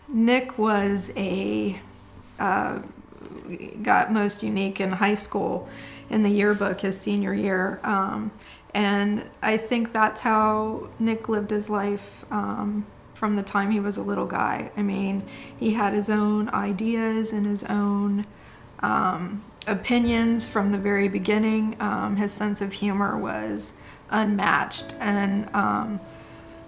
Nick was got most unique in high school in the yearbook his senior year. And I think that's how Nick lived his life from the time he was a little guy. I mean, he had his own ideas and his own opinions from the very beginning. His sense of humor was unmatched, and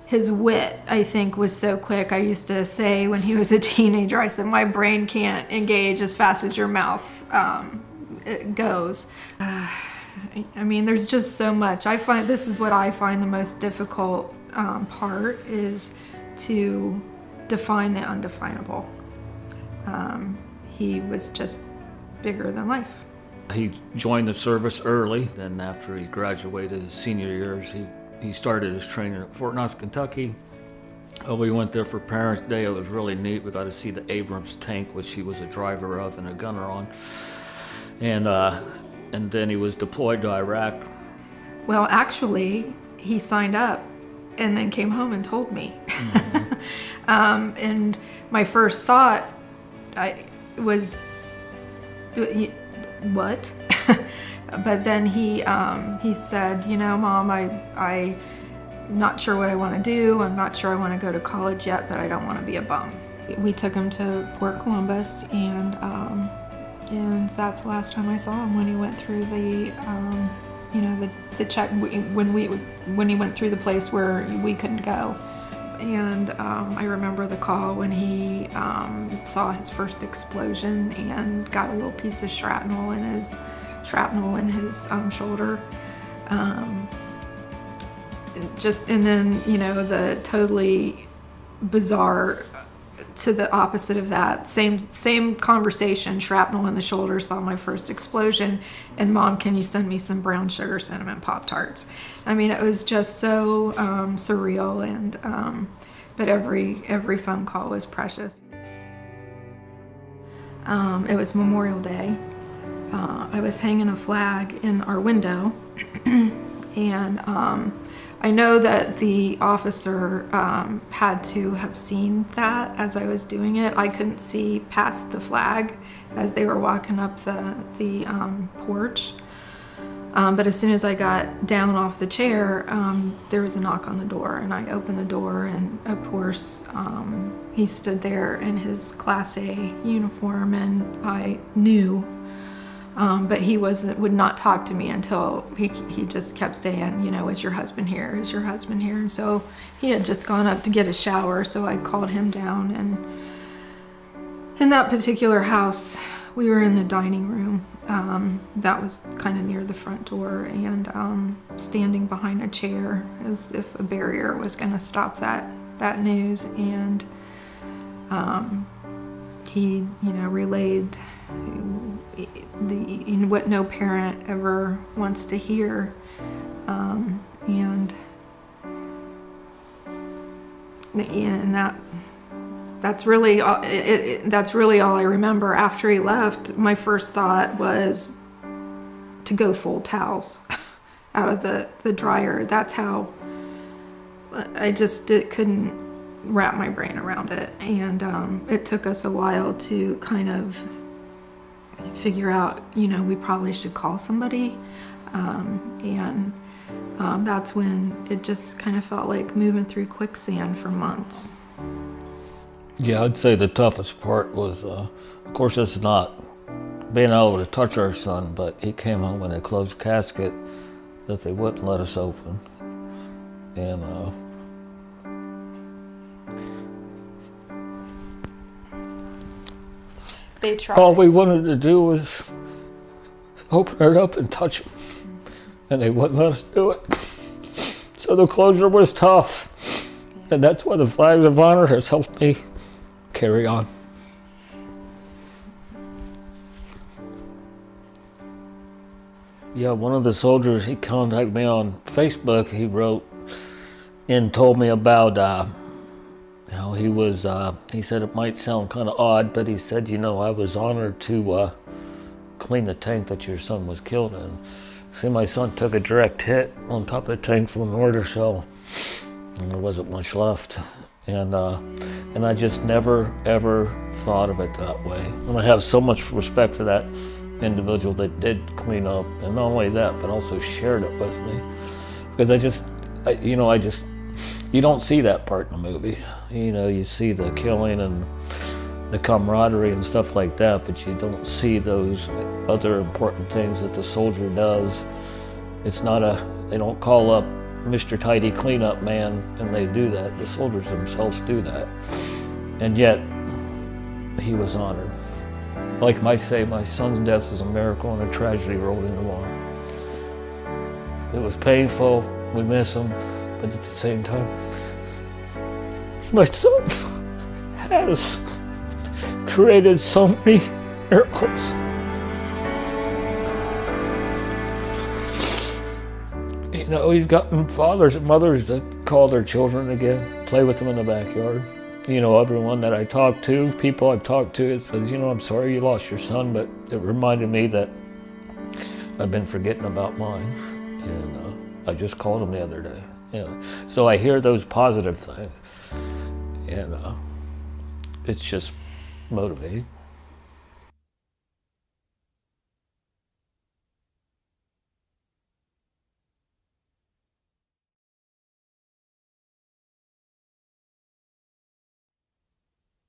his wit, I think, was so quick. I used to say when he was a teenager, I said, my brain can't engage as fast as your mouth it goes. I mean, there's just so much. This is what I find the most difficult part, is to define the undefinable. He was just bigger than life. He joined the service early. Then after he graduated his senior years, he started his training at Fort Knox, Kentucky. We went there for Parents' Day. It was really neat. We got to see the Abrams tank, which he was a driver of and a gunner on. And then he was deployed to Iraq. Well, actually, he signed up and then came home and told me. Mm-hmm. And my first thought was, what? But then he said, Mom, I'm not sure what I want to do. I'm not sure I want to go to college yet, but I don't want to be a bum. We took him to Port Columbus, and that's the last time I saw him, when he went through the check, when he went through the place where we couldn't go. And I remember the call when he saw his first explosion and got a little piece of shrapnel in his shoulder. And then, the totally bizarre, to the opposite of that, same conversation, shrapnel in the shoulder, saw my first explosion, and Mom, can you send me some brown sugar cinnamon Pop-Tarts? I mean, it was just so surreal, and but every phone call was precious. It was Memorial Day. I was hanging a flag in our window, and I know that the officer had to have seen that as I was doing it. I couldn't see past the flag as they were walking up the porch. But as soon as I got down off the chair, there was a knock on the door, and I opened the door, and of course he stood there in his Class A uniform, and I knew. But he would not talk to me until he just kept saying, is your husband here? Is your husband here? And so he had just gone up to get a shower, so I called him down. And in that particular house, we were in the dining room. That was kind of near the front door, and standing behind a chair as if a barrier was going to stop that news. And he, relayed what no parent ever wants to hear, and that's really all, that's really all I remember. After he left, my first thought was to go fold towels out of the dryer. That's how I just couldn't wrap my brain around it, and it took us a while to kind of figure out, we probably should call somebody, and that's when it just kind of felt like moving through quicksand for months. Yeah, I'd say the toughest part was, of course, it's not being able to touch our son, but he came home in a closed casket that they wouldn't let us open, and they tried. All we wanted to do was open it up and touch him, and they wouldn't let us do it. So the closure was tough, and that's why the Flag of Honor has helped me carry on. Yeah, one of the soldiers, he contacted me on Facebook. He wrote and told me about how he was, he said it might sound kind of odd, but he said, I was honored to clean the tank that your son was killed in. See, my son took a direct hit on top of the tank from a mortar shell, and there wasn't much left. And I just never ever thought of it that way. And I have so much respect for that individual that did clean up, and not only that, but also shared it with me, because you don't see that part in the movie. You see the killing and the camaraderie and stuff like that, but you don't see those other important things that the soldier does. It's not they don't call up Mr. Tidy Cleanup Man and they do that. The soldiers themselves do that. And yet, he was honored. Like I say, my son's death is a miracle and a tragedy rolled into one. It was painful, we miss him, but at the same time, my son has created so many miracles. He's gotten fathers and mothers that call their children again, play with them in the backyard. Everyone that I talk to, people I've talked to, it says, I'm sorry you lost your son, but it reminded me that I've been forgetting about mine. And I just called him the other day. So I hear those positive things. And it's just motivating.